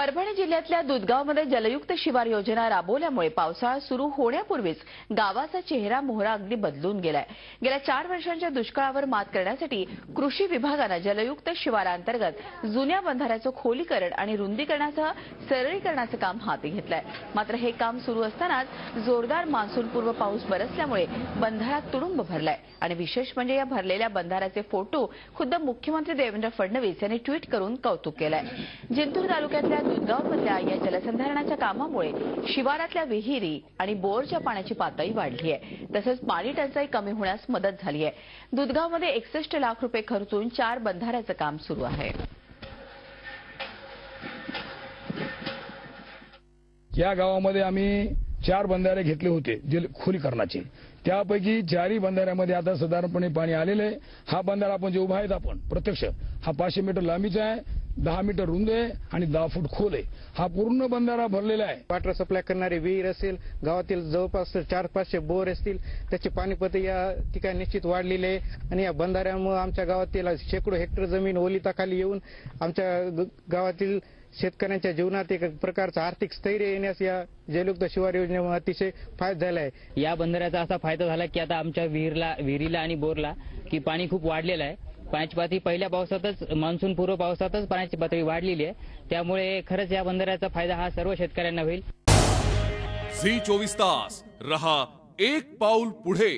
परभणी जिल्ह्यातल्या दुधगावमध्ये जलयुक्त शिवार योजना राबवल्यामुळे पावसाळा सुरू होण्यापूर्वीच गावाचा चेहरा मोहरा अगदी बदलून गेलाय। गेल्या 4 वर्षांच्या दुष्काळावर मात करण्यासाठी कृषी विभागाने जलयुक्त शिवारांतर्गत जुन्या बंधाऱ्याचं खोलीकरण आणि रुंदीकरणासह सरळीकरणाचं काम हाती घेतलंय। मात्र हे काम सुरू असतानाच जोरदार मान्सूनपूर्व पाऊस बरसल्यामुळे बंधारा तुडुंब भरलाय आणि विशेष म्हणजे या भरलेल्या बंधाऱ्याचे फोटो खुद्द मुख्यमंत्री देवेंद्र फडणवीस यांनी ट्विट करून कौतुक केलंय। जिंतूर तालुक्यातल्या दुधगावमधल्या या जलसंधारणाच्या कामामुळे शिवारातल्या विहिरी आणि बोरच्या पाण्याची पातळी वाढली आहे, तसंच पाणी टंचाई कमी होण्यास मदत झाली आहे। दुधगावमध्ये 61 लाख रुपये खर्चून 4 बंधाऱ्याचं काम सुरू आहे। या गावामध्ये आम्ही 4 बंधारे घेतले होते जे खोलीकरणाचे, त्यापैकी 4ही बंधाऱ्यामध्ये आता साधारणपणे पाणी आलेले आहे। हा बंधारा आपण जे उभा आहेत आपण प्रत्यक्ष हा 500 मीटर लांबीचा आहे, 10 मीटर रुंद आहे आणि 10 फूट खोल आहे। हा पूर्ण बंधारा भरलेला आहे। वॉटर सप्लाय करणारे विहीर असेल, गावातील जवळपास 400-500 बोर असतील, त्याची पाणीपातळी या ठिकाणी निश्चित वाढलेली आहे आणि या बंधाऱ्यामुळे आमच्या गावातील शेकडो हेक्टर जमीन ओलिताखाली येऊन आमच्या गावातील शेतकऱ्यांच्या जीवनात एक प्रकारचा आर्थिक स्थैर्य येण्यास या जलयुक्त शिवार योजनेमुळे अतिशय फायदा झाला आहे। या बंधाऱ्याचा असा फायदा झाला की आता आमच्या विहिरीला आणि बोरला की पाणी खूप वाढलेलं आहे। पाण्याची पातळी पहिल्या पावसातच मान्सून पूर्व पावसातच पाण्याची पातळी वाढलेली आहे, त्यामुळे खरंच या बंधाऱ्याचा फायदा हा सर्व शेतकऱ्यांना होईल। झी 24 तास रहा एक पाऊल पुढे।